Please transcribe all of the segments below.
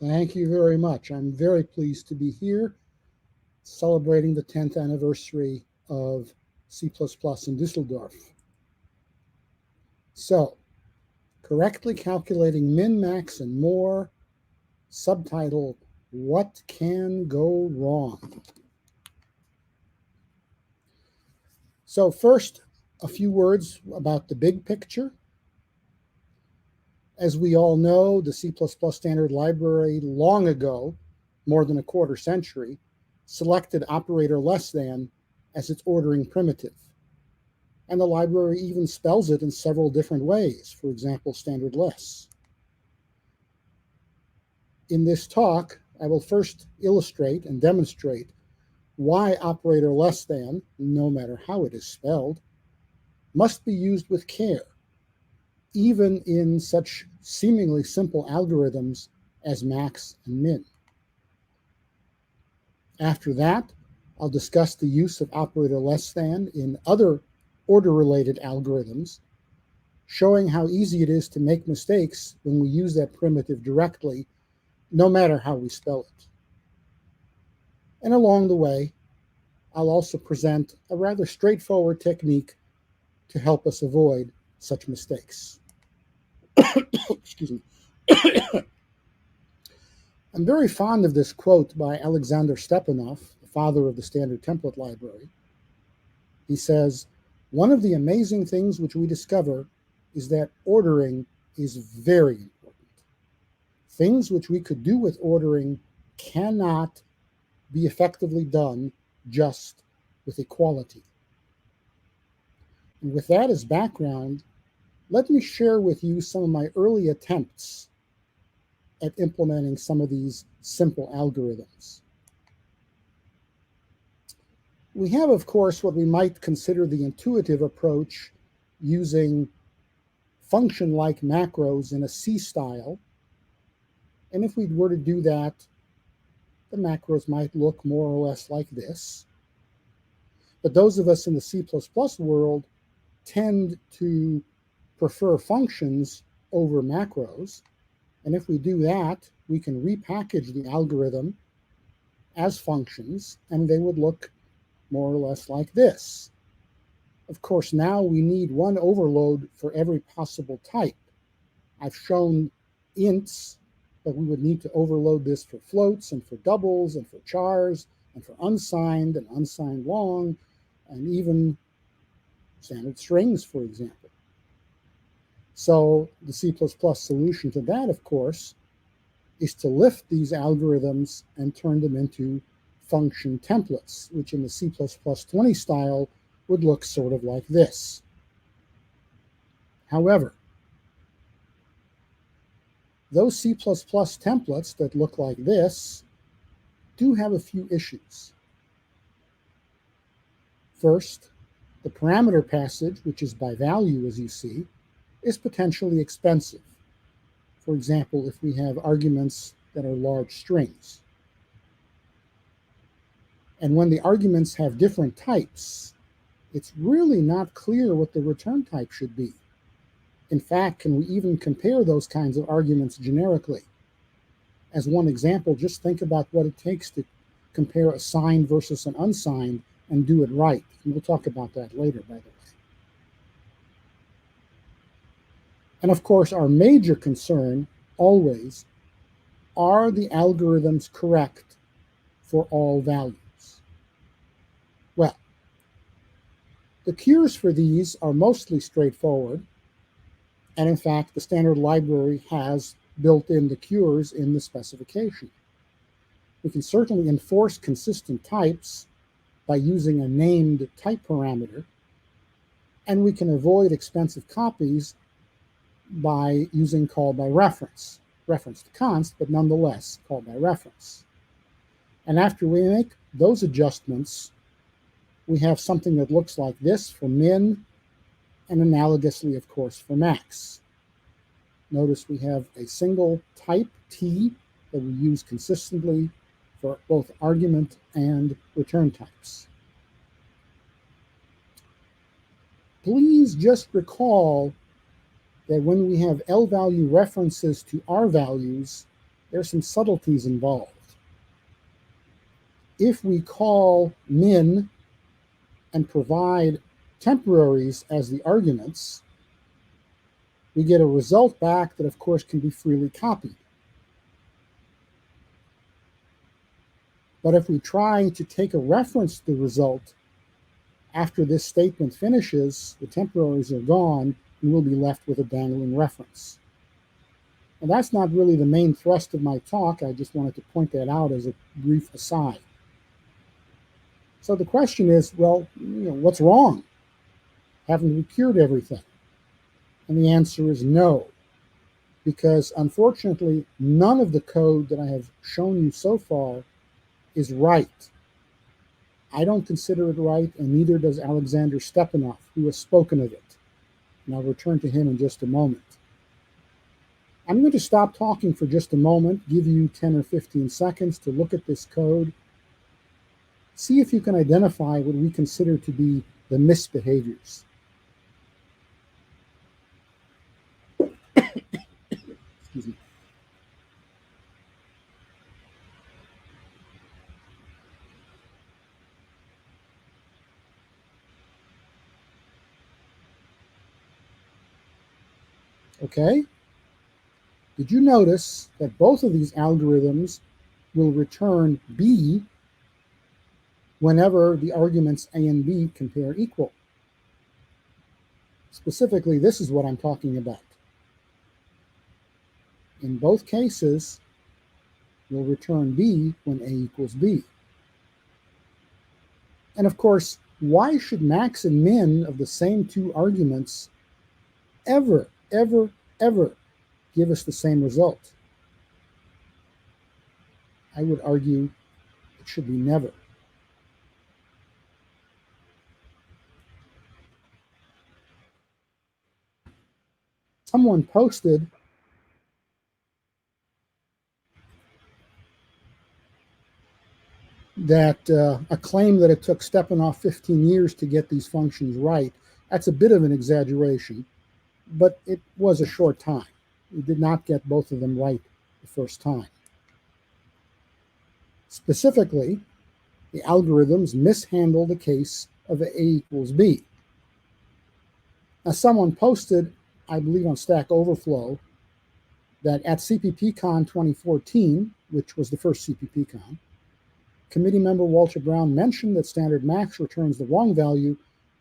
Thank you very much. I'm very pleased to be here celebrating the 10th anniversary of C++ in Düsseldorf. So, correctly calculating min, max, and more, subtitle, What Can Go Wrong? So first, a few words about the big picture. As we all know, the C++ standard library long ago, more than a quarter century, selected operator less than as its ordering primitive. And the library even spells it in several different ways, for example, standard less. In this talk, I will first illustrate and demonstrate why operator less than, no matter how it is spelled, must be used with care, even in such seemingly simple algorithms as max and min. After that, I'll discuss the use of operator less than in other order-related algorithms, showing how easy it is to make mistakes when we use that primitive directly, no matter how we spell it. And along the way, I'll also present a rather straightforward technique to help us avoid such mistakes. Excuse me. I'm very fond of this quote by Alexander Stepanov, the father of the standard template library. He says, "One of the amazing things which we discover is that ordering is very important. Things which we could do with ordering cannot be effectively done just with equality." And with that as background, let me share with you some of my early attempts at implementing some of these simple algorithms. We have, of course, what we might consider the intuitive approach using function-like macros in a C style. And if we were to do that, the macros might look more or less like this. But those of us in the C++ world tend to prefer functions over macros. And if we do that, we can repackage the algorithm as functions, and they would look more or less like this. Of course, now we need one overload for every possible type. I've shown ints, but we would need to overload this for floats and for doubles and for chars and for unsigned and unsigned long, and even standard strings, for example. So the C++ solution to that, of course, is to lift these algorithms and turn them into function templates, which in the C++ 20 style would look sort of like this. However, those C++ templates that look like this do have a few issues. First, the parameter passage, which is by value, as you see, is potentially expensive. For example, if we have arguments that are large strings. And when the arguments have different types, it's really not clear what the return type should be. In fact, can we even compare those kinds of arguments generically? As one example, just think about what it takes to compare a signed versus an unsigned and do it right. And we'll talk about that later, by the way. And of course, our major concern always, are the algorithms correct for all values? Well, the cures for these are mostly straightforward. And in fact, the standard library has built in the cures in the specification. We can certainly enforce consistent types by using a named type parameter, and we can avoid expensive copies by using call by reference to const, but nonetheless call by reference. And after we make those adjustments, we have something that looks like this for min, and analogously, of course, for max. Notice we have a single type T that we use consistently for both argument and return types. Please just recall that when we have L value references to R values, There's some subtleties involved. If we call min and provide temporaries as the arguments, we get a result back that, of course, can be freely copied. But if we try to take a reference to the result after this statement finishes, the temporaries are gone, and we'll be left with a dangling reference. And that's not really the main thrust of my talk. I just wanted to point that out as a brief aside. So the question is, well, what's wrong? Haven't we cured everything? And the answer is no, because unfortunately, none of the code that I have shown you so far is right. I don't consider it right, and neither does Alexander Stepanov, who has spoken of it. And I'll return to him in just a moment. I'm going to stop talking for just a moment, give you 10 or 15 seconds to look at this code. See if you can identify what we consider to be the misbehaviors. Excuse me. Okay. Did you notice that both of these algorithms will return B whenever the arguments A and B compare equal? Specifically, this is what I'm talking about. In both cases, we'll return B when A equals B. And of course, why should max and min of the same two arguments ever give us the same result? I would argue it should be never. Someone posted that a claim that it took Stepanov 15 years to get these functions right. That's a bit of an exaggeration, but it was a short time. We did not get both of them right the first time. Specifically, the algorithms mishandle the case of A equals B. Now, someone posted, I believe on Stack Overflow, that at CPPCon 2014, which was the first CPPCon, committee member Walter Brown mentioned that standard max returns the wrong value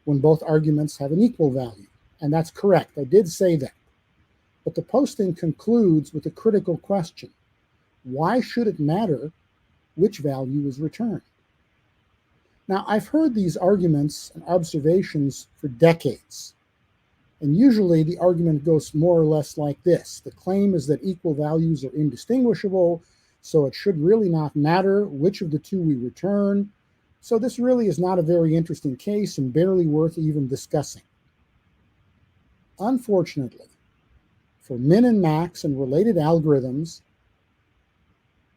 when both arguments have an equal value. And that's correct. I did say that. But the posting concludes with a critical question. Why should it matter which value is returned? Now, I've heard these arguments and observations for decades. And usually the argument goes more or less like this. The claim is that equal values are indistinguishable, so it should really not matter which of the two we return. So this really is not a very interesting case and barely worth even discussing. Unfortunately, for min and max and related algorithms,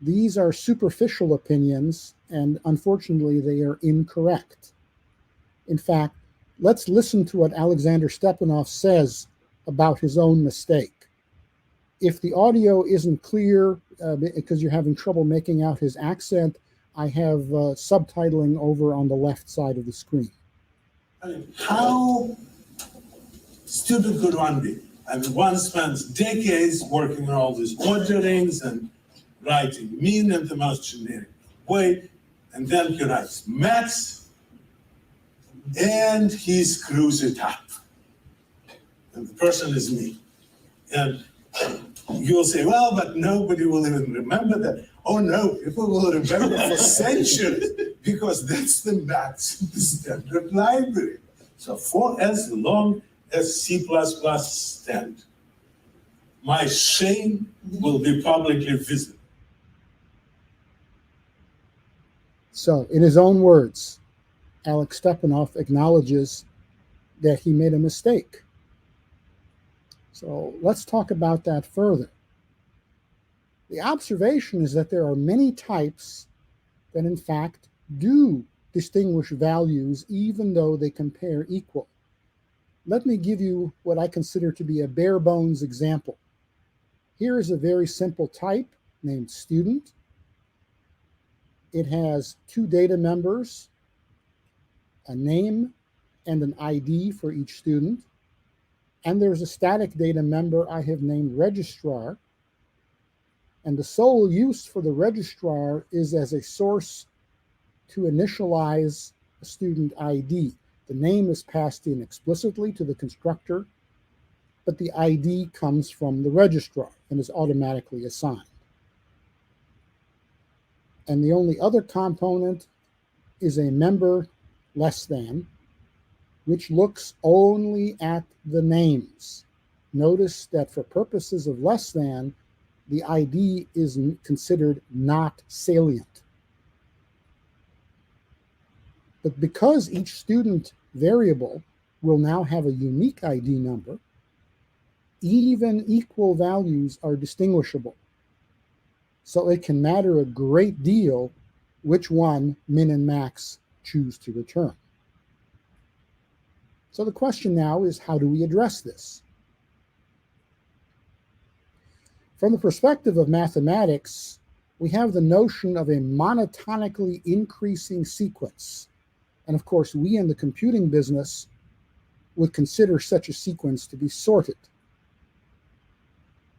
these are superficial opinions, and unfortunately they are incorrect. In fact, let's listen to what Alexander Stepanov says about his own mistake. If the audio isn't clear because you're having trouble making out his accent, I have subtitling over on the left side of the screen. I mean, how stupid could one be? I mean, one spends decades working on all these orderings and writing mean in the most generic way, and then he writes max, and he screws it up. And the person is me. And you will say, well, but nobody will even remember that. Oh no, people will remember for centuries, because that's the max in the standard library. So for as long as C++ stand, my shame will be publicly visible. So in his own words, Alex Stepanov acknowledges that he made a mistake. So let's talk about that further. The observation is that there are many types that in fact do distinguish values even though they compare equal. Let me give you what I consider to be a bare bones example. Here is a very simple type. named student. It has two data members, a name and an ID for each student. And there's a static data member I have named registrar. And the sole use for the registrar is as a source to initialize a student ID. The name is passed in explicitly to the constructor, but the ID comes from the registrar and is automatically assigned. And the only other component is a member less than, which looks only at the names. Notice that for purposes of less than, the ID is considered not salient. But because each student variable will now have a unique ID number, even equal values are distinguishable. So it can matter a great deal which one min and max choose to return. So the question now is, how do we address this? From the perspective of mathematics, we have the notion of a monotonically increasing sequence. And of course, we in the computing business would consider such a sequence to be sorted.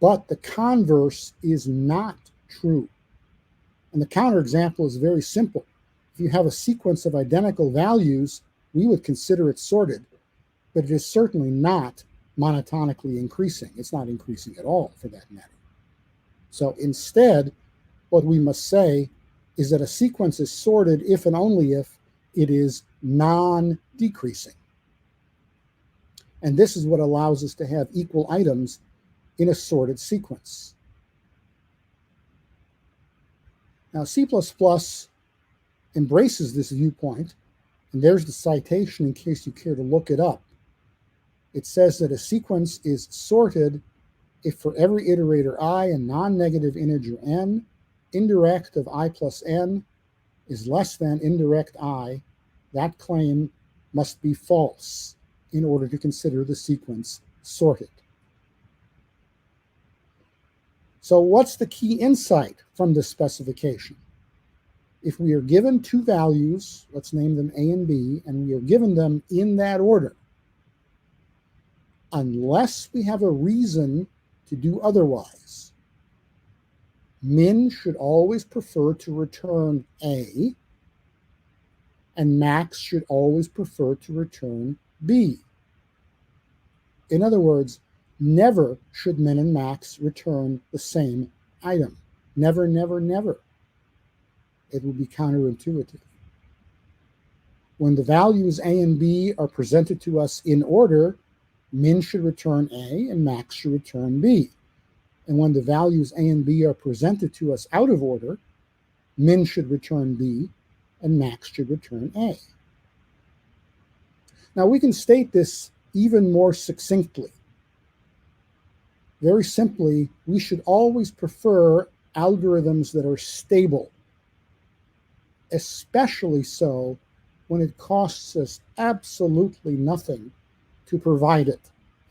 But the converse is not true. And the counterexample is very simple. If you have a sequence of identical values, we would consider it sorted, but it is certainly not monotonically increasing. It's not increasing at all, for that matter. So instead, what we must say is that a sequence is sorted if and only if it is non-decreasing. And this is what allows us to have equal items in a sorted sequence. Now, C++ embraces this viewpoint, and there's the citation in case you care to look it up. It says that a sequence is sorted if for every iterator I and non-negative integer n, indirect of I plus n is less than indirect I, that claim must be false in order to consider the sequence sorted. So what's the key insight from this specification? If we are given two values, let's name them A and B, and we are given them in that order, unless we have a reason to do otherwise, min should always prefer to return A, and max should always prefer to return B. In other words, never should min and max return the same item. Never, never, never. It will be counterintuitive. When the values A and B are presented to us in order, min should return A and max should return B. And when the values A and B are presented to us out of order, min should return B and max should return A. Now we can state this even more succinctly. Very simply, we should always prefer algorithms that are stable, especially so when it costs us absolutely nothing to provide it.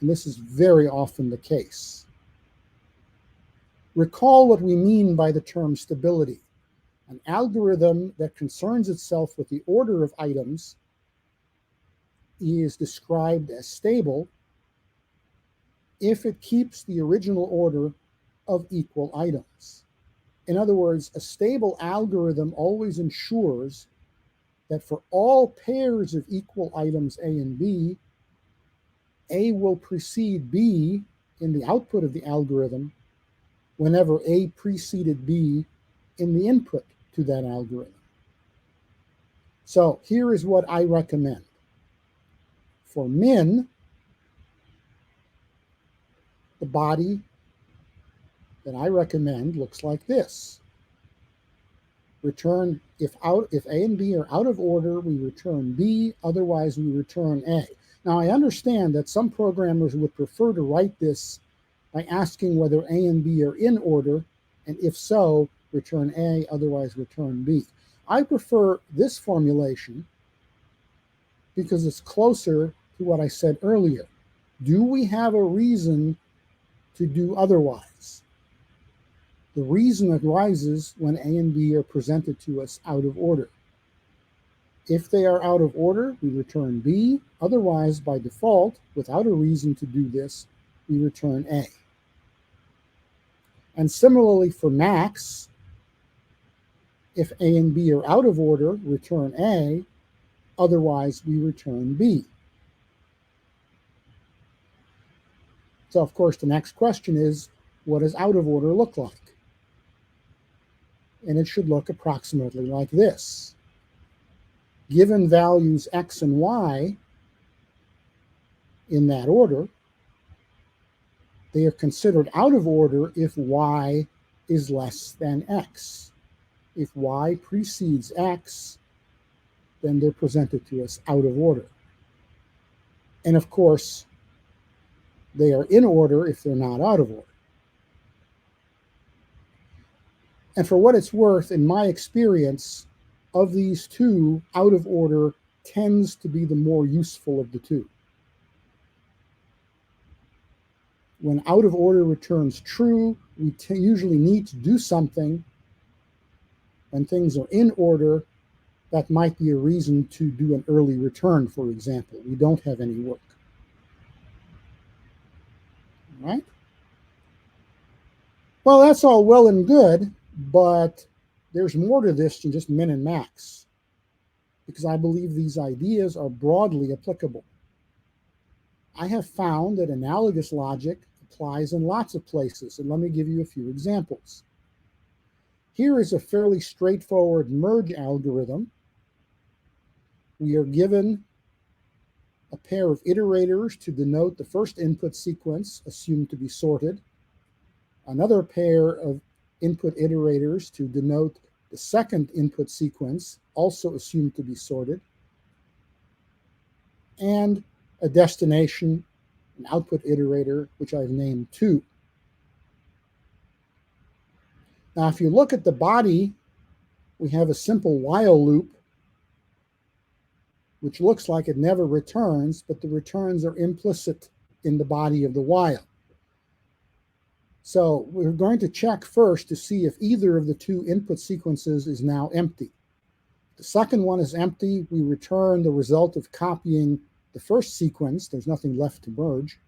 And this is very often the case. Recall what we mean by the term stability. An algorithm that concerns itself with the order of items is described as stable if it keeps the original order of equal items. In other words, a stable algorithm always ensures that for all pairs of equal items A and B, A will precede B in the output of the algorithm whenever A preceded B in the input to that algorithm. So here is what I recommend. For min, the body that I recommend looks like this. Return, if A and B are out of order, we return B, otherwise we return A. Now I understand that some programmers would prefer to write this by asking whether A and B are in order, and if so, return A, otherwise return B. I prefer this formulation because it's closer to what I said earlier. Do we have a reason to do otherwise? The reason arises when A and B are presented to us out of order. If they are out of order, we return B. Otherwise, by default, without a reason to do this, we return A. And similarly for max, if A and B are out of order, return A. Otherwise, we return B. So, of course, the next question is, what does out of order look like? And it should look approximately like this. Given values x and y in that order, they are considered out of order if y is less than x. If y precedes x, then they're presented to us out of order. And of course, they are in order if they're not out of order. And for what it's worth, in my experience, of these two, out of order tends to be the more useful of the two. When out of order returns true, we usually need to do something. When things are in order, that might be a reason to do an early return, for example. We don't have any work. All right? Well, that's all well and good, but there's more to this than just min and max, because I believe these ideas are broadly applicable. I have found that analogous logic applies in lots of places, and let me give you a few examples. Here is a fairly straightforward merge algorithm. We are given a pair of iterators to denote the first input sequence assumed to be sorted, another pair of input iterators to denote the second input sequence also assumed to be sorted, and a destination, an output iterator, which I've named 2. Now, if you look at the body, we have a simple while loop, which looks like it never returns, but the returns are implicit in the body of the while. So we're going to check first to see if either of the 2 input sequences is now empty. The second one is empty. We return the result of copying the first sequence. There's nothing left to merge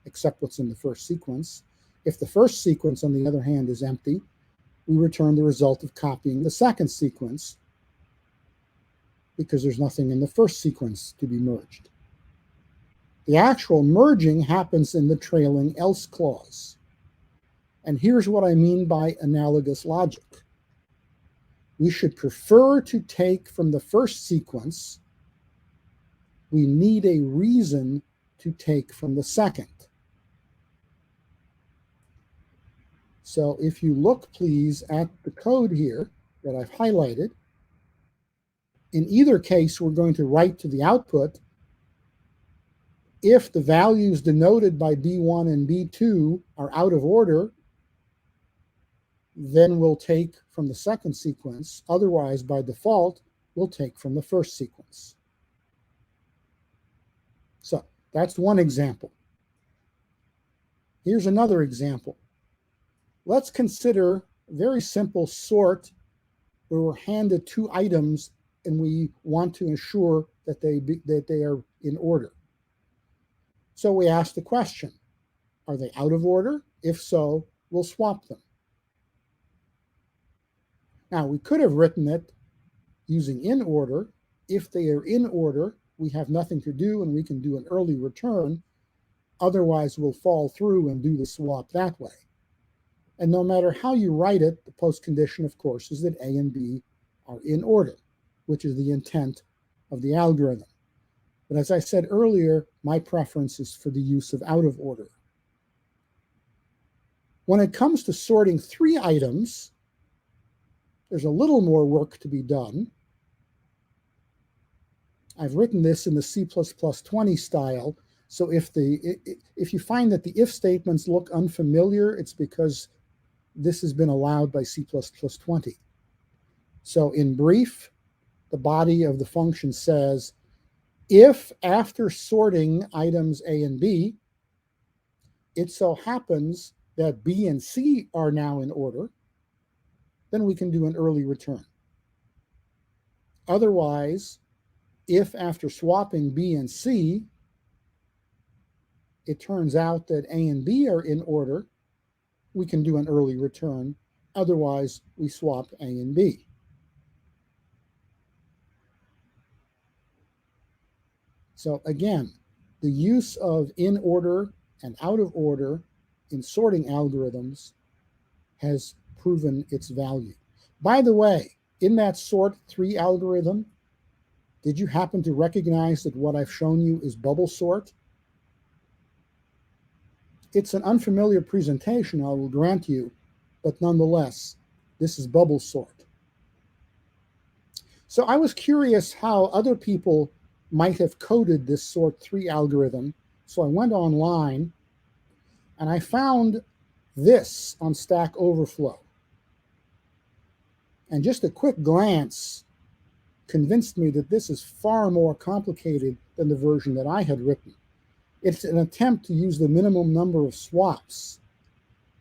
except what's in the first sequence. If the first sequence, on the other hand, is empty, we return the result of copying the second sequence, because there's nothing in the first sequence to be merged. The actual merging happens in the trailing else clause. And here's what I mean by analogous logic. We should prefer to take from the first sequence. We need a reason to take from the second. So if you look, please, at the code here that I've highlighted, in either case, we're going to write to the output, if the values denoted by B1 and B2 are out of order, then we'll take from the second sequence. Otherwise, by default, we'll take from the first sequence. So that's one example. Here's another example. Let's consider a very simple sort where we're handed 2 items and we want to ensure that they are in order. So we ask the question, are they out of order? If so, we'll swap them. Now, we could have written it using in order. If they are in order, we have nothing to do and we can do an early return. Otherwise, we'll fall through and do the swap that way. And no matter how you write it, the postcondition, of course, is that A and B are in order, which is the intent of the algorithm. But as I said earlier, my preference is for the use of out of order. When it comes to sorting 3 items, there's a little more work to be done. I've written this in the C++20 style, so if you find that the if statements look unfamiliar, it's because this has been allowed by C++20. So in brief, the body of the function says, if after sorting items A and B, it so happens that B and C are now in order, then we can do an early return. Otherwise, if after swapping B and C, it turns out that A and B are in order, we can do an early return. Otherwise, we swap A and B. So again, the use of in order and out of order in sorting algorithms has proven its value. By the way, in that sort 3 algorithm, did you happen to recognize that what I've shown you is bubble sort? It's an unfamiliar presentation, I will grant you, but nonetheless, this is bubble sort. So I was curious how other people might have coded this sort 3 algorithm. So I went online and I found this on Stack Overflow. And just a quick glance convinced me that this is far more complicated than the version that I had written. It's an attempt to use the minimum number of swaps.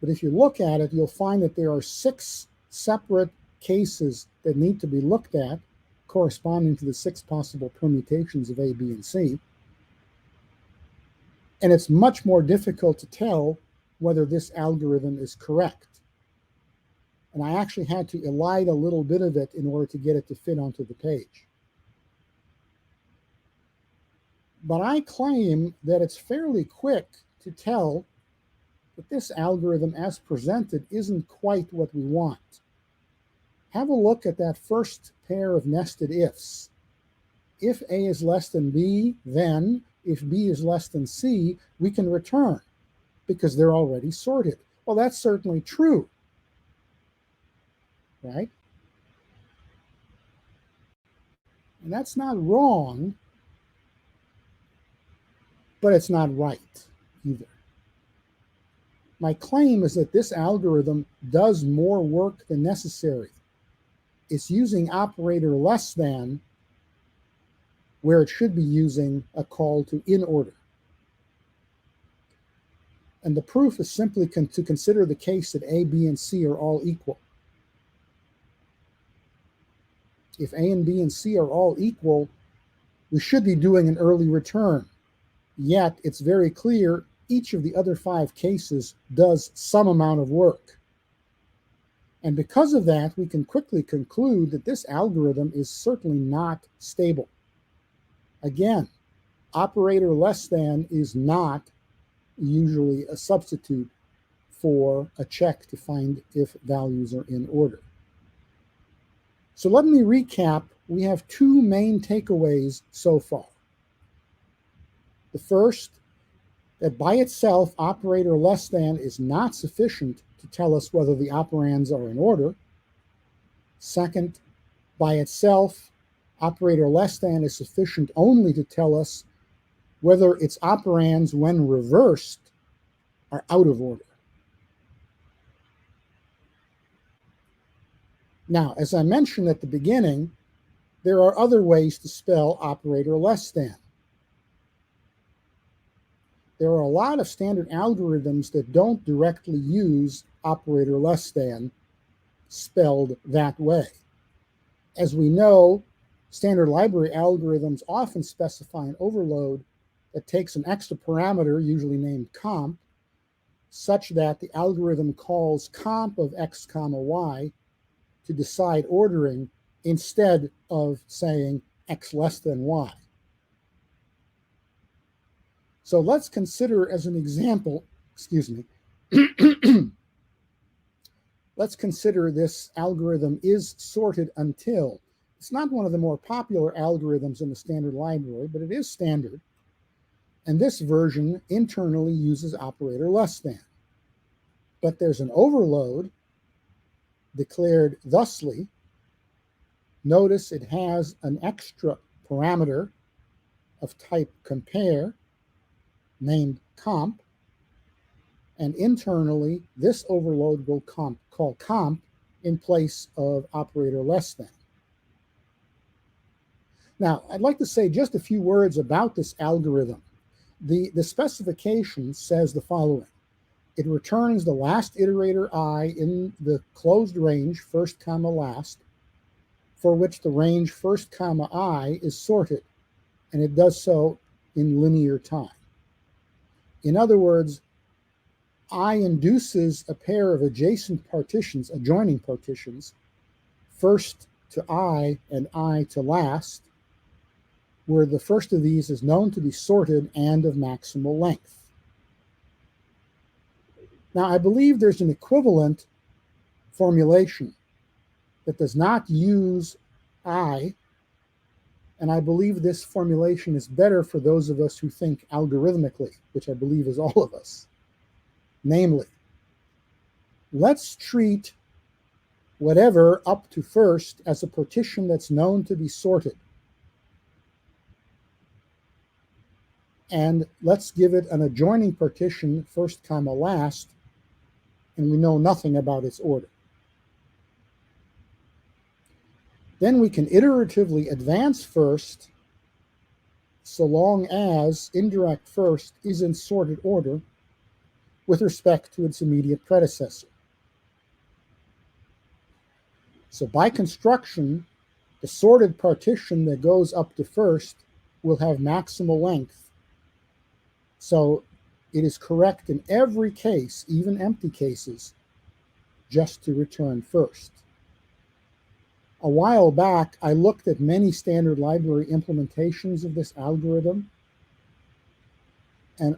But if you look at it, you'll find that there are 6 separate cases that need to be looked at, corresponding to the 6 possible permutations of A, B, and C. And it's much more difficult to tell whether this algorithm is correct. And I actually had to elide a little bit of it in order to get it to fit onto the page. But I claim that it's fairly quick to tell that this algorithm as presented isn't quite what we want. Have a look at that first pair of nested ifs. If A is less than B, then if B is less than C, we can return because they're already sorted. Well, that's certainly true, right? And that's not wrong, but it's not right either. My claim is that this algorithm does more work than necessary. It's using operator less than where it should be using a call to in order. And the proof is simply to consider the case that A, B, and C are all equal. If A and B and C are all equal, we should be doing an early return. Yet it's very clear each of the other 5 cases does some amount of work. And because of that, we can quickly conclude that this algorithm is certainly not stable. Again, operator less than is not usually a substitute for a check to find if values are in order. So let me recap. We have 2 main takeaways so far. The first, that by itself, operator less than is not sufficient to tell us whether the operands are in order. Second, by itself, operator less than is sufficient only to tell us whether its operands, when reversed, are out of order. Now, as I mentioned at the beginning, there are other ways to spell operator less than. There are a lot of standard algorithms that don't directly use operator less than spelled that way. As we know, standard library algorithms often specify an overload that takes an extra parameter, usually named comp, such that the algorithm calls comp of x comma y to decide ordering instead of saying x less than y. So let's consider as an example, let's consider this algorithm is sorted until. It's not one of the more popular algorithms in the standard library, but it is standard. And this version internally uses operator less than. But there's an overload declared thusly. Notice it has an extra parameter of type compare named comp, and internally this overload will call comp in place of operator less than. Now, I'd like to say just a few words about this algorithm. The specification says the following. it returns the last iterator I in the closed range, first comma last, for which the range first comma I is sorted, and it does so in linear time. In other words, I induces a pair of adjacent partitions, adjoining partitions, first to I and I to last, where the first of these is known to be sorted and of maximal length. Now, I believe there's an equivalent formulation that does not use I, and I believe this formulation is better for those of us who think algorithmically, which I believe is all of us. Namely, let's treat whatever up to first as a partition that's known to be sorted. And let's give it an adjoining partition, first comma last, and we know nothing about its order. Then we can iteratively advance first so long as indirect first is in sorted order with respect to its immediate predecessor. So by construction, the sorted partition that goes up to first will have maximal length. So it is correct in every case, even empty cases, just to return first. A while back, I looked at many standard library implementations of this algorithm, and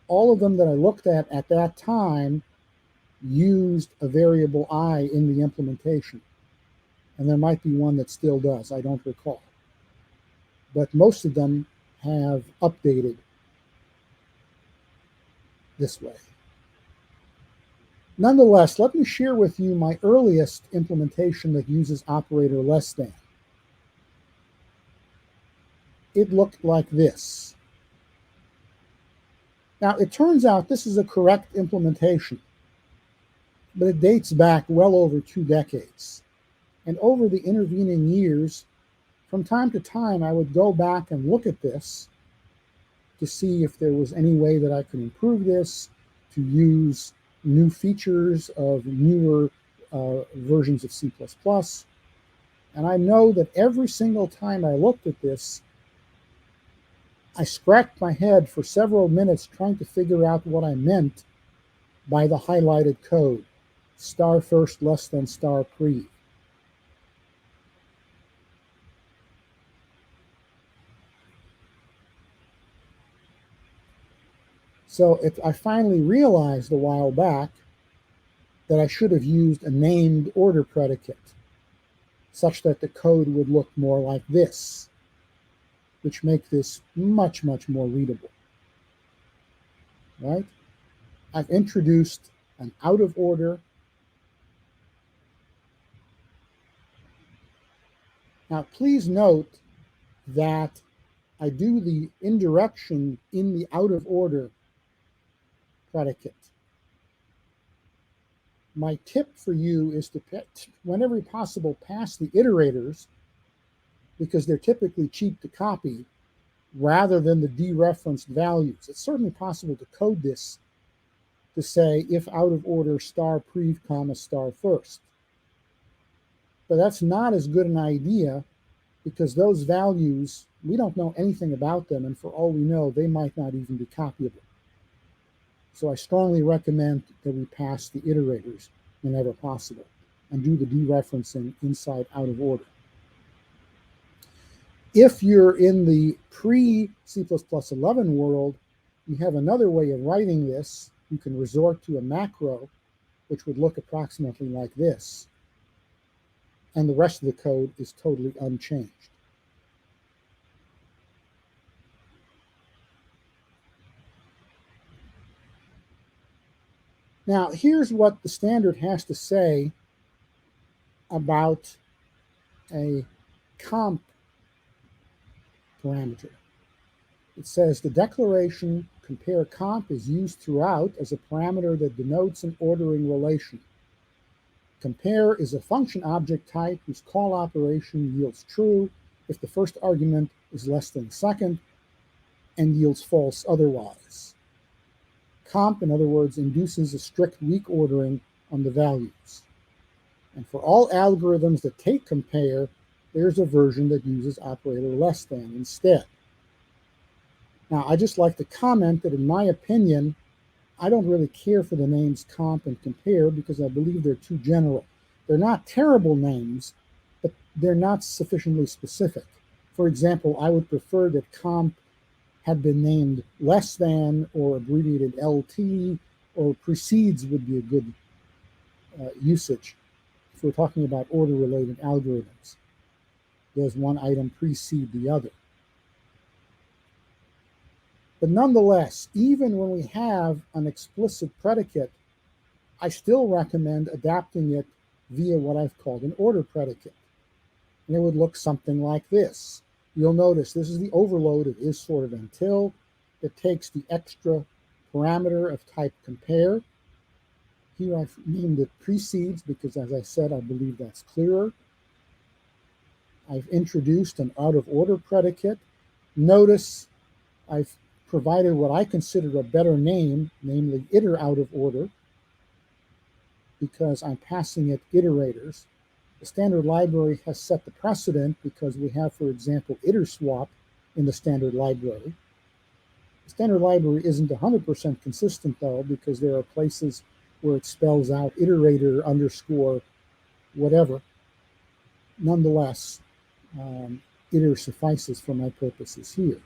all of them that I looked at that time used a variable I in the implementation. And there might be one that still does, I don't recall. But most of them have updated this way. Nonetheless, let me share with you my earliest implementation that uses operator less than. It looked like this. Now, it turns out this is a correct implementation, but it dates back well over 2 decades. And over the intervening years, from time to time, I would go back and look at this to see if there was any way that I could improve this, to use new features of newer versions of C++. And I know that every single time I looked at this, I scratched my head for several minutes trying to figure out what I meant by the highlighted code, star first less than star pre. So I finally realized a while back that I should have used a named order predicate such that the code would look more like this, which make this much, much more readable, right? I've introduced an out of order. Now, please note that I do the indirection in the out of order predicate. My tip for you is to, whenever possible, pass the iterators, because they're typically cheap to copy, rather than the dereferenced values. It's certainly possible to code this to say if out of order star pre comma star first. But that's not as good an idea, because those values, we don't know anything about them, and for all we know, they might not even be copyable. So I strongly recommend that we pass the iterators whenever possible and do the dereferencing inside out of order. If you're in the pre-C++11 world, you have another way of writing this. You can resort to a macro, which would look approximately like this. And the rest of the code is totally unchanged. Now, here's what the standard has to say about a comp parameter. It says the declaration compare comp is used throughout as a parameter that denotes an ordering relation. Compare is a function object type whose call operation yields true if the first argument is less than the second and yields false otherwise. Comp, in other words, induces a strict weak ordering on the values. And for all algorithms that take compare, there's a version that uses operator less than instead. Now, I just like to comment that in my opinion, I don't really care for the names comp and compare because I believe they're too general. They're not terrible names, but they're not sufficiently specific. For example, I would prefer that comp had been named less than or abbreviated LT, or precedes would be a good usage if we're talking about order-related algorithms. Does one item precede the other? But nonetheless, even when we have an explicit predicate, I still recommend adapting it via what I've called an order predicate. And it would look something like this. You'll notice this is the overload of is sort of until. It takes the extra parameter of type compare. Here I've named it precedes because, as I said, I believe that's clearer. I've introduced an out of order predicate. Notice I've provided what I consider a better name, namely iter out of order, because I'm passing it iterators. The standard library has set the precedent because we have, for example, iter swap in the standard library. The standard library isn't 100% consistent, though, because there are places where it spells out iterator underscore whatever. Nonetheless, iter suffices for my purposes here.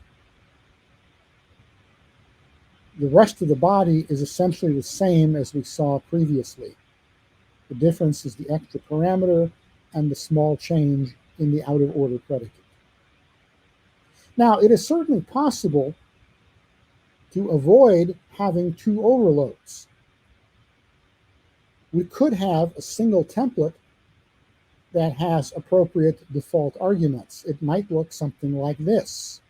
The rest of the body is essentially the same as we saw previously. The difference is the extra parameter and the small change in the out of order predicate. Now, it is certainly possible to avoid having two overloads. We could have a single template that has appropriate default arguments. It might look something like this,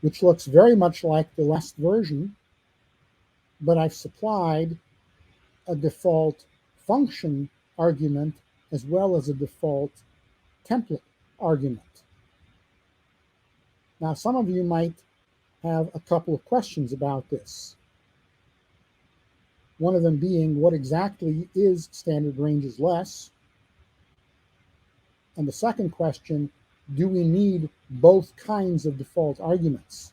which looks very much like the last version, but I've supplied a default function argument as well as a default template argument. Now, some of you might have a couple of questions about this. One of them being, what exactly is standard ranges less? And the second question, do we need both kinds of default arguments?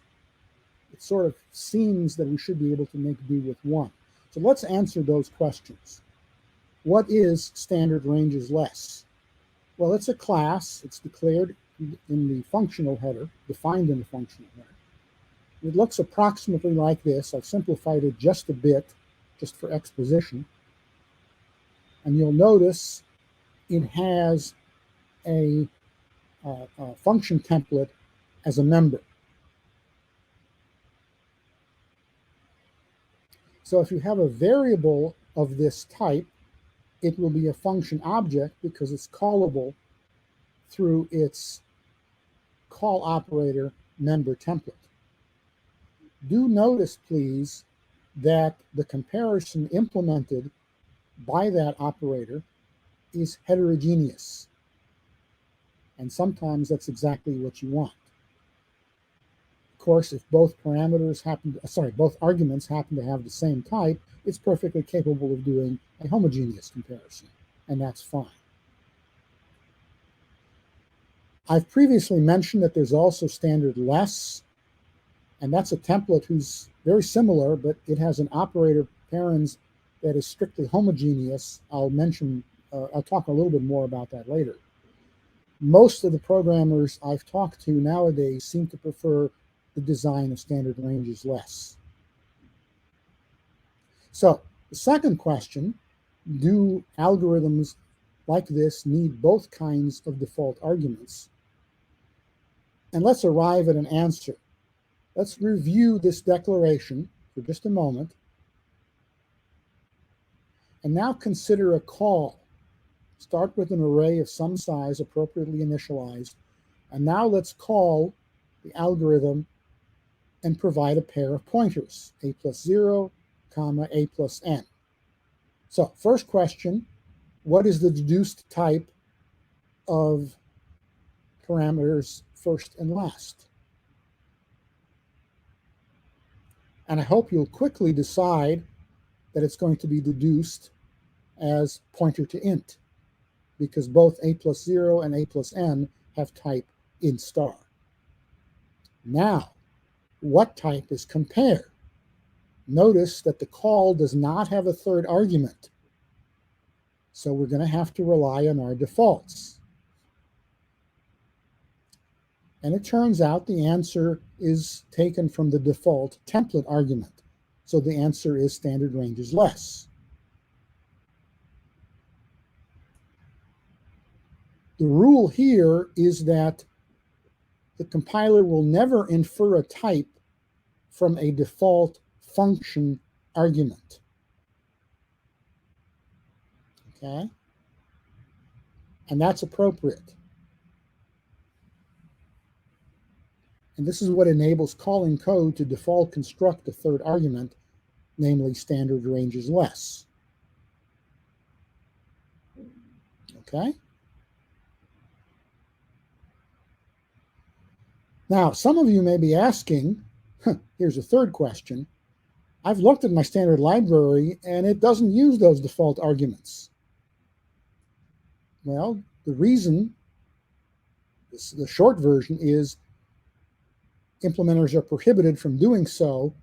It sort of seems that we should be able to make do with one. So let's answer those questions. What is standard ranges less? Well, it's a class. It's declared in the functional header, defined in the functional header. It looks approximately like this. I've simplified it just a bit, just for exposition. And you'll notice it has a function template as a member. So if you have a variable of this type, it will be a function object because it's callable through its call operator member template. Do notice, please, that the comparison implemented by that operator is heterogeneous. And sometimes that's exactly what you want. Of course, if both arguments happen to have the same type, it's perfectly capable of doing a homogeneous comparison, and that's fine. I've previously mentioned that there's also standard less, and that's a template who's very similar, but it has an operator parens that is strictly homogeneous. I'll talk a little bit more about that later. Most of the programmers I've talked to nowadays seem to prefer the design of standard ranges less. So the second question, do algorithms like this need both kinds of default arguments? And let's arrive at an answer. Let's review this declaration for just a moment. And now consider a call. Start with an array of some size appropriately initialized. And now let's call the algorithm and provide a pair of pointers, a plus 0, comma, a plus n. So first question, what is the deduced type of parameters first and last? And I hope you'll quickly decide that it's going to be deduced as pointer to int, because both a plus 0 and a plus n have type int star. Now, what type is compare? Notice that the call does not have a third argument, so we're going to have to rely on our defaults. And it turns out the answer is taken from the default template argument. So the answer is standard range is less. The rule here is that the compiler will never infer a type from a default function argument. Okay? And that's appropriate. And this is what enables calling code to default construct a third argument, namely standard range is less. Okay? Now, some of you may be asking, here's a third question. I've looked at my standard library and it doesn't use those default arguments. Well, the reason, the short version is implementers are prohibited from doing so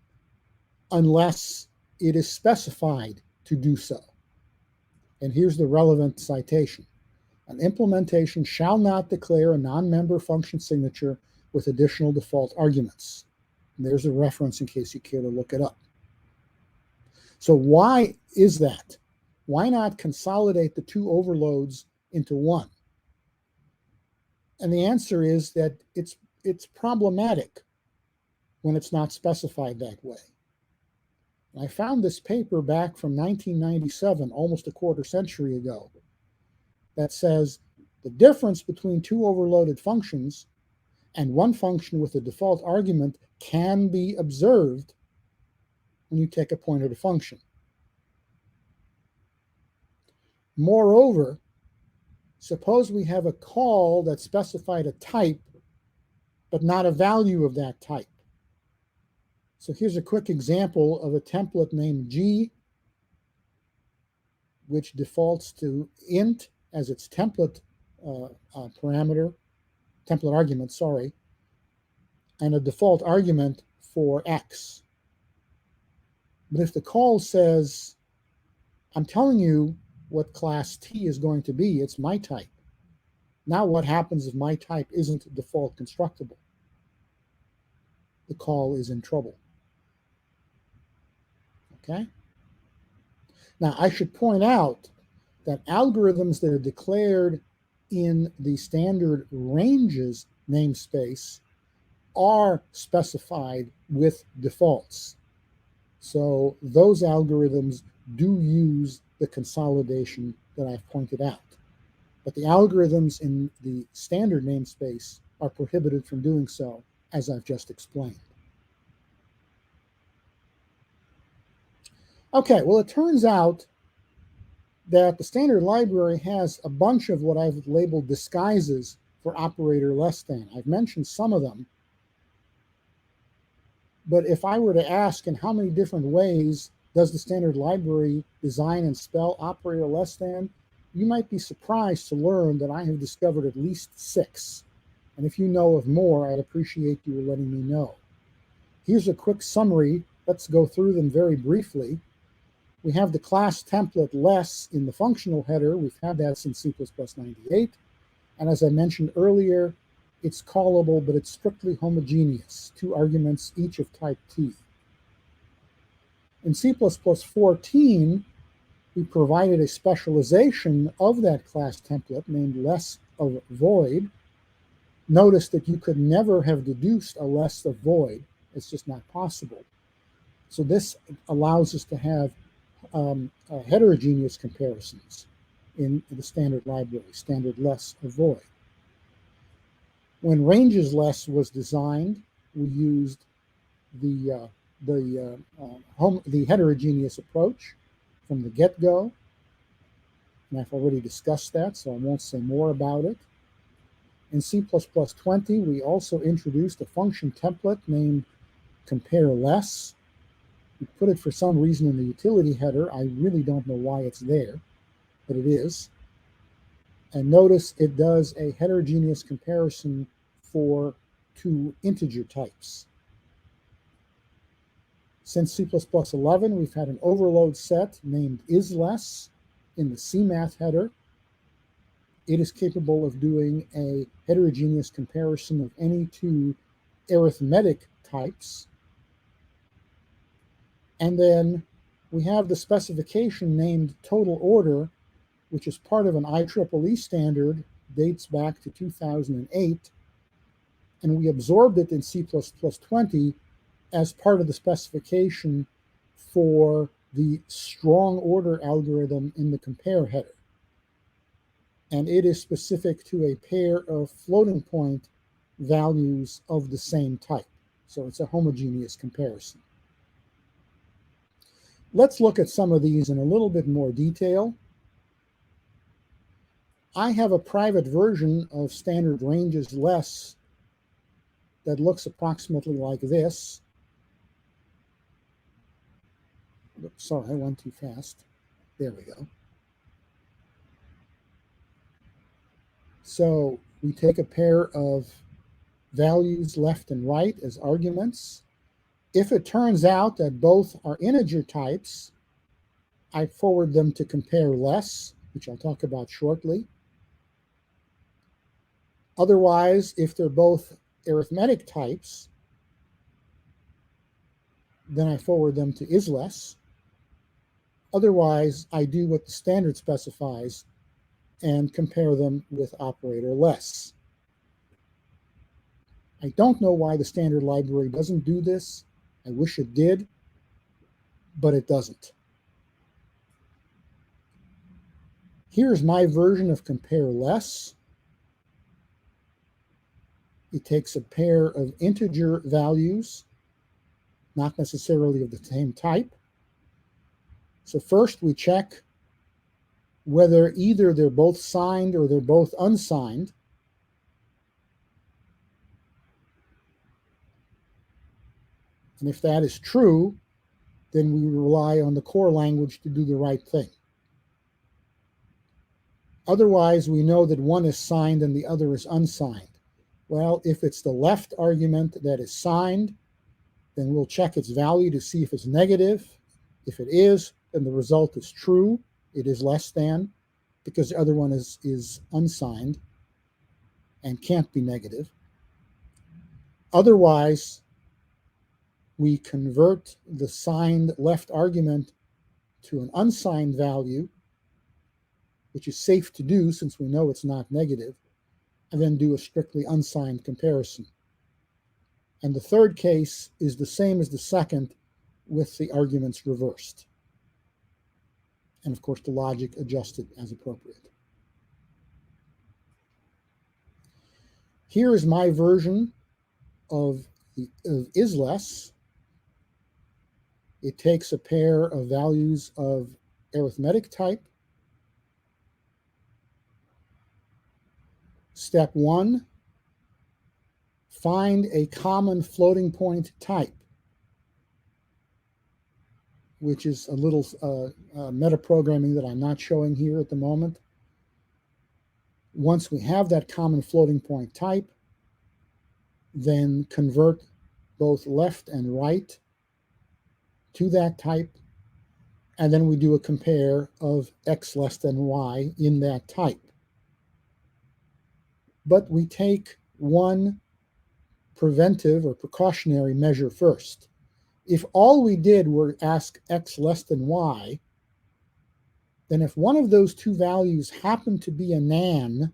unless it is specified to do so. And here's the relevant citation. An implementation shall not declare a non-member function signature with additional default arguments. And there's a reference in case you care to look it up. So why is that? Why not consolidate the two overloads into one? And the answer is that it's problematic when it's not specified that way. I found this paper back from 1997, almost a quarter century ago, that says the difference between two overloaded functions and one function with a default argument can be observed when you take a pointer to function. Moreover, suppose we have a call that specified a type, but not a value of that type. So here's a quick example of a template named G, which defaults to int as its template template argument, sorry, and a default argument for X. But if the call says, I'm telling you what class T is going to be, it's my type. Now what happens if my type isn't default constructible? The call is in trouble. Okay? Now I should point out that algorithms that are declared in the standard ranges namespace are specified with defaults. So those algorithms do use the consolidation that I've pointed out. But the algorithms in the standard namespace are prohibited from doing so, as I've just explained. Okay, well, it turns out that the standard library has a bunch of what I've labeled disguises for operator less than. I've mentioned some of them. But if I were to ask in how many different ways does the standard library design and spell operator less than, you might be surprised to learn that I have discovered at least 6. And if you know of more, I'd appreciate you letting me know. Here's a quick summary. Let's go through them very briefly. We have the class template less in the functional header. We've had that since C++98. And as I mentioned earlier, it's callable, but it's strictly homogeneous, 2 arguments, each of type T. In C++14, we provided a specialization of that class template named less of void. Notice that you could never have deduced a less of void. It's just not possible. So this allows us to have heterogeneous comparisons in the standard library, standard less of void. When ranges less was designed, we used the heterogeneous approach from the get-go, and I've already discussed that, so I won't say more about it. In C++20, we also introduced a function template named compare less, We put it for some reason in the utility header. I really don't know why it's there, but it is. And notice it does a heterogeneous comparison for two integer types. Since C++11, we've had an overload set named isLess in the CMath header. It is capable of doing a heterogeneous comparison of any two arithmetic types. And then we have the specification named total order, which is part of an IEEE standard, dates back to 2008, and we absorbed it in C++20 as part of the specification for the strong order algorithm in the compare header. And it is specific to a pair of floating point values of the same type. So it's a homogeneous comparison. Let's look at some of these in a little bit more detail. I have a private version of standard ranges less that looks approximately like this. Oops, sorry, I went too fast. There we go. So we take a pair of values left and right as arguments. If it turns out that both are integer types, I forward them to compare less, which I'll talk about shortly. Otherwise, if they're both arithmetic types, then I forward them to isLess. Otherwise, I do what the standard specifies and compare them with OperatorLess. I don't know why the standard library doesn't do this. I wish it did, but it doesn't. Here's my version of compare less. It takes a pair of integer values, not necessarily of the same type. So first we check whether either they're both signed or they're both unsigned. And if that is true, then we rely on the core language to do the right thing. Otherwise, we know that one is signed and the other is unsigned. Well, if it's the left argument that is signed, then we'll check its value to see if it's negative. If it is, then the result is true. It is less than, because the other one is unsigned and can't be negative. Otherwise, we convert the signed left argument to an unsigned value, which is safe to do since we know it's not negative, and then do a strictly unsigned comparison. And the third case is the same as the second with the arguments reversed. And of course, the logic adjusted as appropriate. Here is my version of isLess. It takes a pair of values of arithmetic type. Step 1, find a common floating point type, which is a little metaprogramming that I'm not showing here at the moment. Once we have that common floating point type, then convert both left and right to that type, and then we do a compare of x less than y in that type. But we take one preventive or precautionary measure first. If all we did were ask x less than y, then if one of those two values happened to be a nan,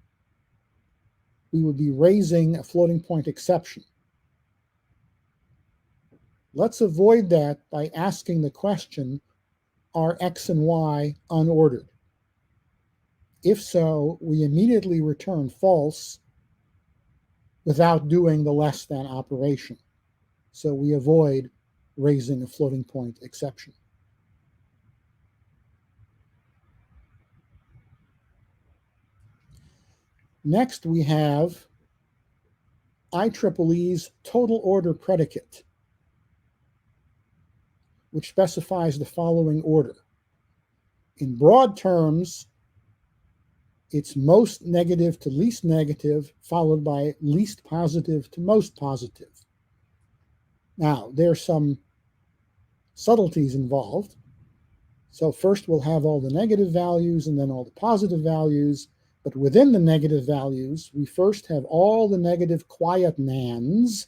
we would be raising a floating point exception. Let's avoid that by asking the question, are x and y unordered? If so, we immediately return false without doing the less than operation. So we avoid raising a floating point exception. Next, we have IEEE's total order predicate. which specifies the following order. In broad terms, it's most negative to least negative, followed by least positive to most positive. Now, there's some subtleties involved. So first we'll have all the negative values and then all the positive values. But within the negative values, we first have all the negative quiet nans.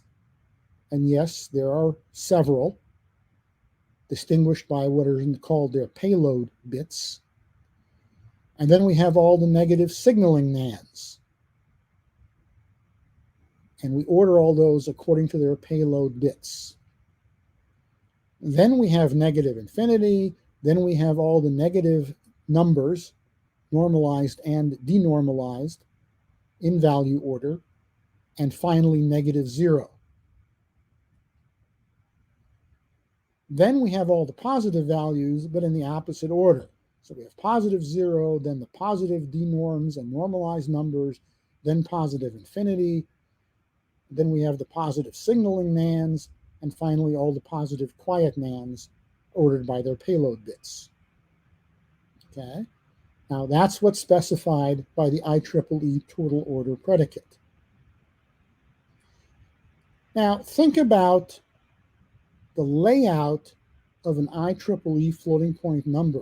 And yes, there are several, distinguished by what are called their payload bits. And then we have all the negative signaling nans. And we order all those according to their payload bits. Then we have negative infinity. Then we have all the negative numbers, normalized and denormalized, in value order. And finally, negative 0. Then we have all the positive values, but in the opposite order. So we have positive 0, then the positive denorms and normalized numbers, then positive infinity. Then we have the positive signaling nans, and finally all the positive quiet nans ordered by their payload bits. Okay, now that's what's specified by the IEEE total order predicate. Now think about the layout of an IEEE floating point number,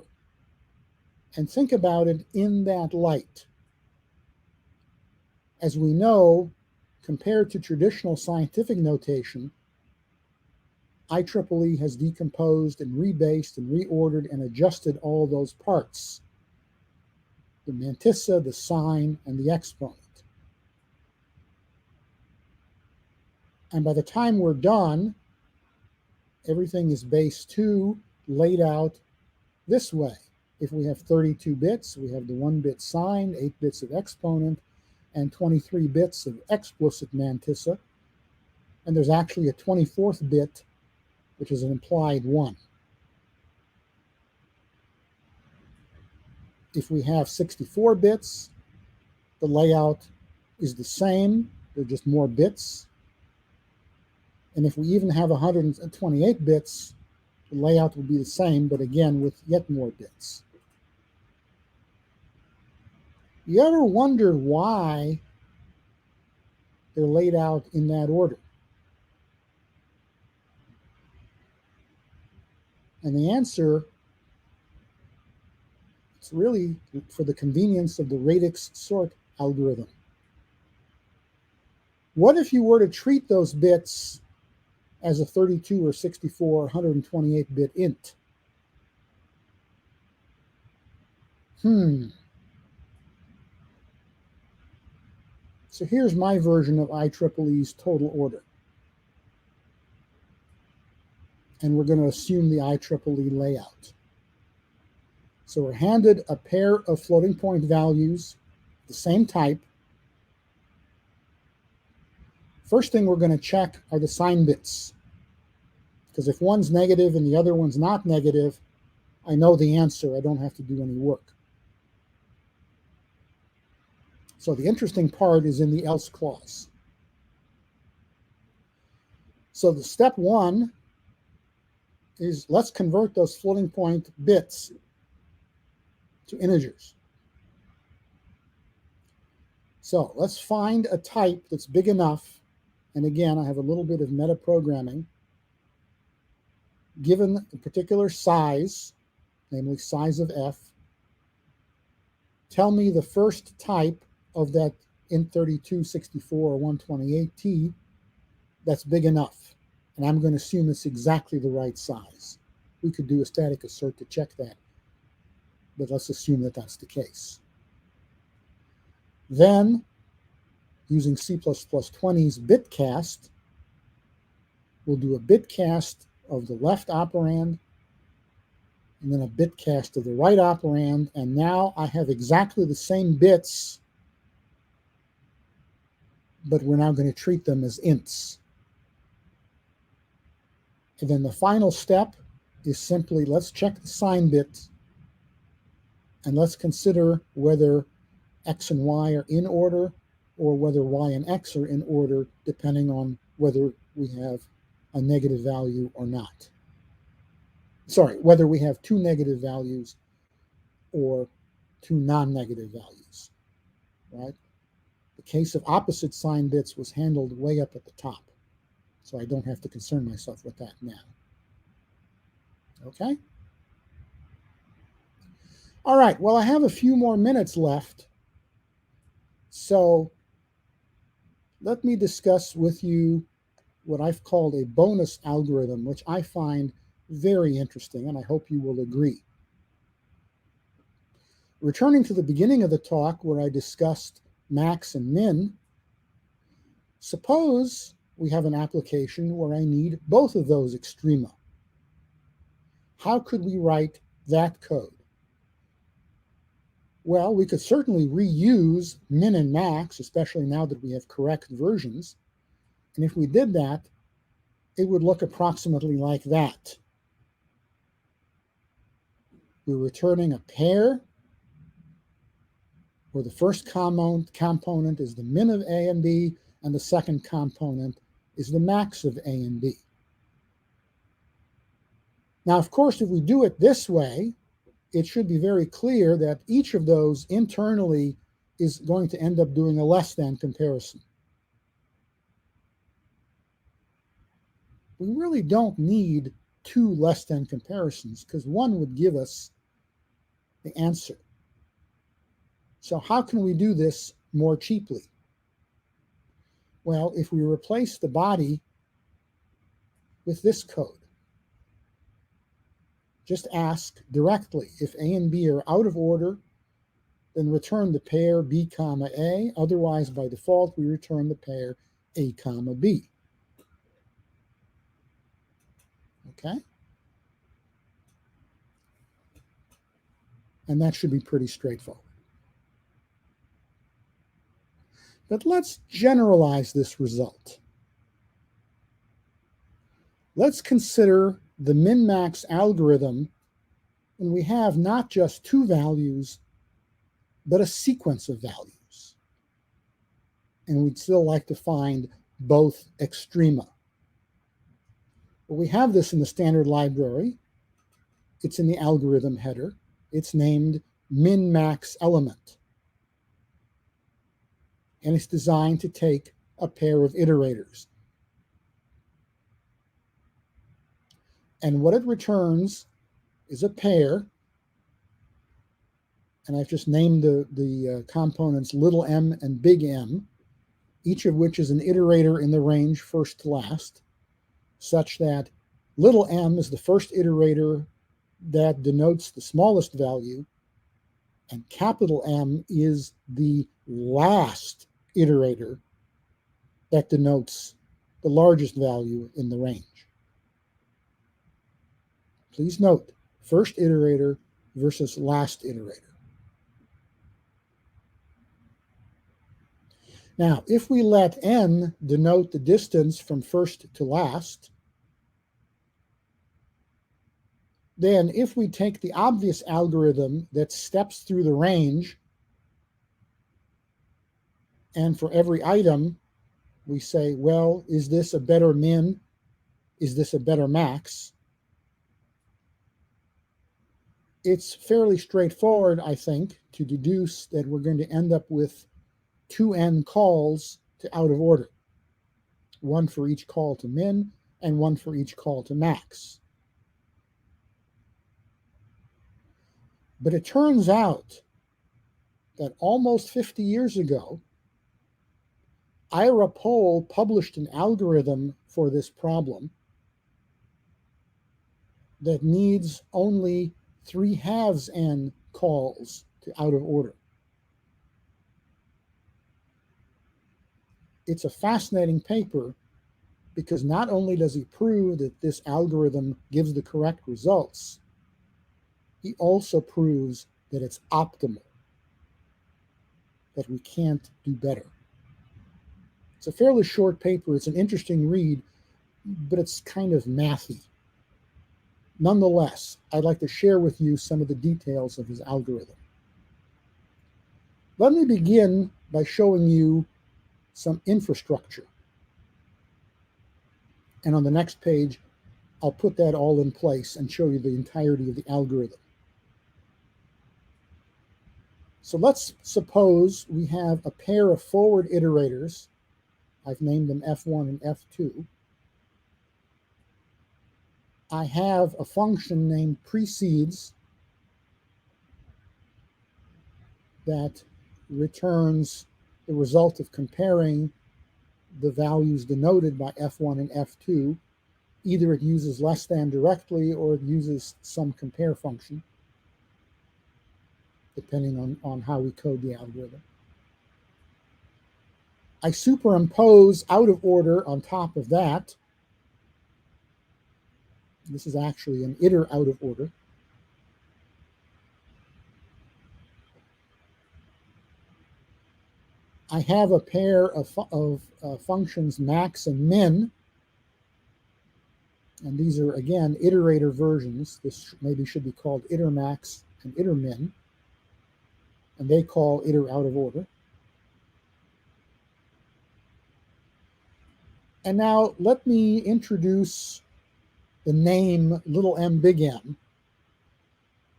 and think about it in that light. As we know, compared to traditional scientific notation, IEEE has decomposed and rebased and reordered and adjusted all those parts. The mantissa, the sign, and the exponent. And by the time we're done, everything is base 2 laid out this way. If we have 32 bits, we have the 1-bit sign, 8 bits of exponent, and 23 bits of explicit mantissa. And there's actually a 24th bit, which is an implied 1. If we have 64 bits, the layout is the same. They're just more bits. And if we even have 128 bits, the layout will be the same, but again with yet more bits. You ever wonder why they're laid out in that order? And the answer, it's really for the convenience of the radix sort algorithm. What if you were to treat those bits as a 32 or 64 or 128-bit int? So here's my version of IEEE's total order. And we're going to assume the IEEE layout. So we're handed a pair of floating point values, the same type. First thing we're going to check are the sign bits. Because if one's negative and the other one's not negative, I know the answer. I don't have to do any work. So the interesting part is in the else clause. So the step 1 is let's convert those floating point bits to integers. So let's find a type that's big enough, and again, I have a little bit of meta programming. Given a particular size, namely size of f, tell me the first type of that int32, 64, or 128t that's big enough. And I'm going to assume it's exactly the right size. We could do a static assert to check that, but let's assume that that's the case. Then, using C++20's bitcast, we'll do a bitcast of the left operand, and then a bitcast of the right operand, and now I have exactly the same bits, but we're now going to treat them as ints. And then the final step is simply let's check the sign bit, and let's consider whether x and y are in order or whether y and x are in order, depending on whether we have a negative value or not. sorry, whether we have two negative values or two non-negative values, right? The case of opposite sign bits was handled way up at the top, so I don't have to concern myself with that now. Okay? All right, well, I have a few more minutes left, so let me discuss with you what I've called a bonus algorithm, which I find very interesting, and I hope you will agree. Returning to the beginning of the talk where I discussed max and min, suppose we have an application where I need both of those extrema. How could we write that code? Well, we could certainly reuse min and max, especially now that we have correct versions. And if we did that, it would look approximately like that. We're returning a pair where the first component is the min of A and B, and the second component is the max of A and B. Now, of course, if we do it this way, it should be very clear that each of those internally is going to end up doing a less than comparison. We really don't need two less than comparisons because one would give us the answer. So how can we do this more cheaply? Well, if we replace the body with this code, just ask directly if A and B are out of order, then return the pair B comma A. Otherwise, by default, we return the pair A comma B. Okay? And that should be pretty straightforward. But let's generalize this result. Let's consider the min-max algorithm when we have not just two values, but a sequence of values. And we'd still like to find both extrema. Well, we have this in the standard library. It's in the algorithm header. It's named min-max element. And it's designed to take a pair of iterators. And what it returns is a pair, and I've just named the components little m and big M, each of which is an iterator in the range first to last, such that little m is the first iterator that denotes the smallest value, and capital M is the last iterator that denotes the largest value in the range. Please note, first iterator versus last iterator. Now, if we let n denote the distance from first to last, then if we take the obvious algorithm that steps through the range, and for every item, we say, well, is this a better min? Is this a better max? It's fairly straightforward, I think, to deduce that we're going to end up with 2n calls to out of order. One for each call to min and one for each call to max. But it turns out that almost 50 years ago, Ira Pohl published an algorithm for this problem that needs only 3/2 n calls to out of order. It's a fascinating paper because not only does he prove that this algorithm gives the correct results, he also proves that it's optimal, that we can't do better. It's a fairly short paper. It's an interesting read, but it's kind of mathy. Nonetheless, I'd like to share with you some of the details of his algorithm. Let me begin by showing you some infrastructure. And on the next page, I'll put that all in place and show you the entirety of the algorithm. So let's suppose we have a pair of forward iterators. I've named them F1 and F2. I have a function named precedes that returns the result of comparing the values denoted by F1 and F2. Either it uses less than directly or it uses some compare function, depending on how we code the algorithm. I superimpose out of order on top of that. This is actually an iter out of order. I have a pair of functions max and min, and these are, again, iterator versions. This maybe should be called iter max and iter min, and they call iter out of order. And now let me introduce the name little m big M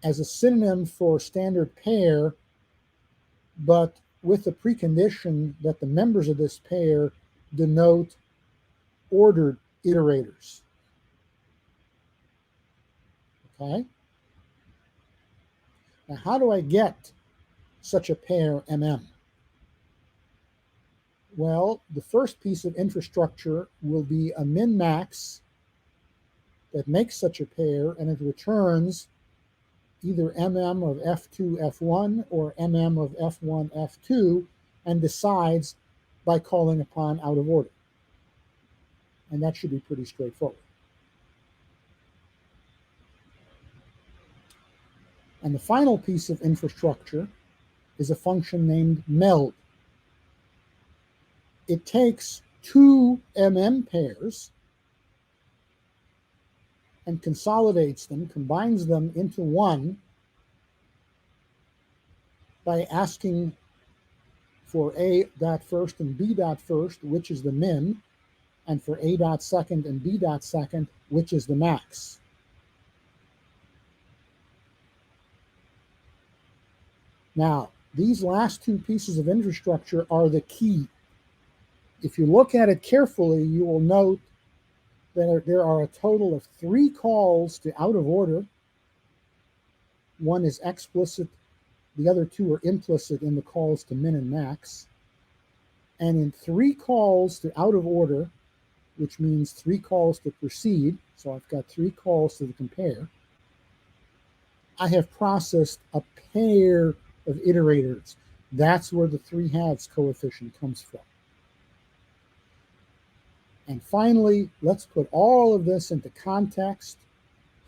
as a synonym for standard pair, but with the precondition that the members of this pair denote ordered iterators. Okay? Now, how do I get such a pair MM? Well, the first piece of infrastructure will be a minmax that makes such a pair, and it returns either MM of F2, F1, or MM of F1, F2, and decides by calling upon out of order. And that should be pretty straightforward. And the final piece of infrastructure is a function named meld. It takes two MM pairs and consolidates them, combines them into one by asking for A dot first and B dot first, which is the min, and for A dot second and B dot second, which is the max. Now, these last two pieces of infrastructure are the key. If you look at it carefully, you will note that there are a total of 3 calls to out of order. One is explicit, the other 2 are implicit in the calls to min and max. And in 3 calls to out of order, which means 3 calls to proceed, so I've got 3 calls to the compare, I have processed a pair of iterators. That's where the 3/2 coefficient comes from. And finally, let's put all of this into context.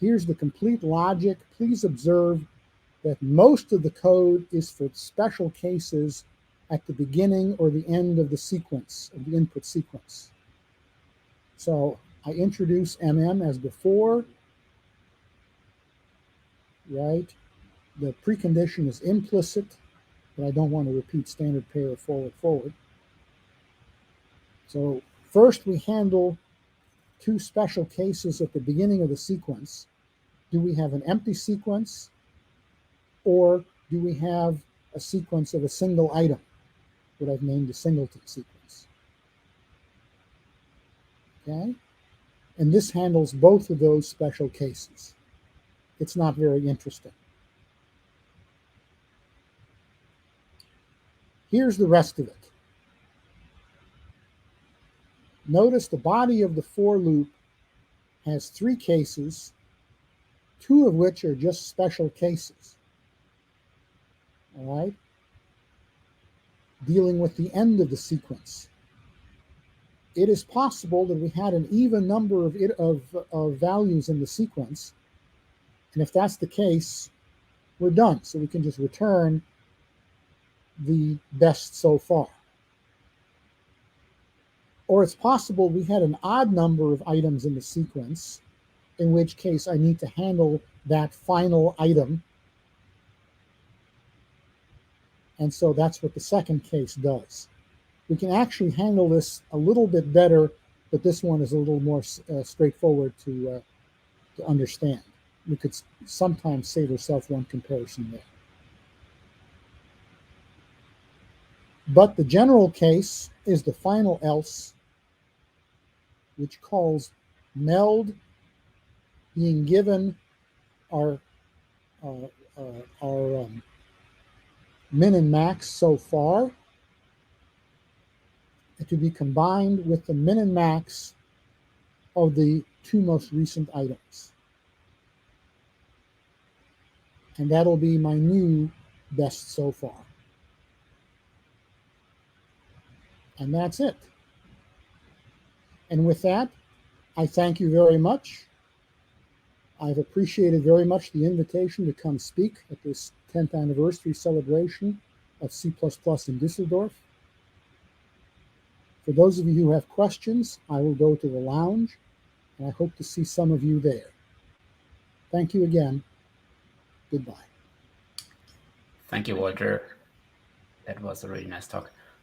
Here's the complete logic. Please observe that most of the code is for special cases at the beginning or the end of the sequence, of the input sequence. So I introduce MM as before, right? The precondition is implicit, but I don't want to repeat standard pair of forward. So first we handle 2 special cases at the beginning of the sequence. Do we have an empty sequence, or do we have a sequence of a single item, what I've named a singleton sequence? Okay? And this handles both of those special cases. It's not very interesting. Here's the rest of it. Notice the body of the for loop has 3 cases, 2 of which are just special cases. All right? Dealing with the end of the sequence. It is possible that we had an even number of values in the sequence, and if that's the case, we're done. So we can just return the best so far. Or it's possible we had an odd number of items in the sequence, in which case I need to handle that final item. And so that's what the second case does. We can actually handle this a little bit better, but this one is a little more straightforward to to understand. We could sometimes save ourselves one comparison there. But the general case is the final else, which calls meld being given our min and max so far to be combined with the min and max of the two most recent items. And that'll be my new best so far. And that's it. And with that, I thank you very much. I've appreciated very much the invitation to come speak at this 10th anniversary celebration of C++ in Düsseldorf. For those of you who have questions, I will go to the lounge, and I hope to see some of you there. Thank you again. Goodbye. Thank you, Walter. That was a really nice talk.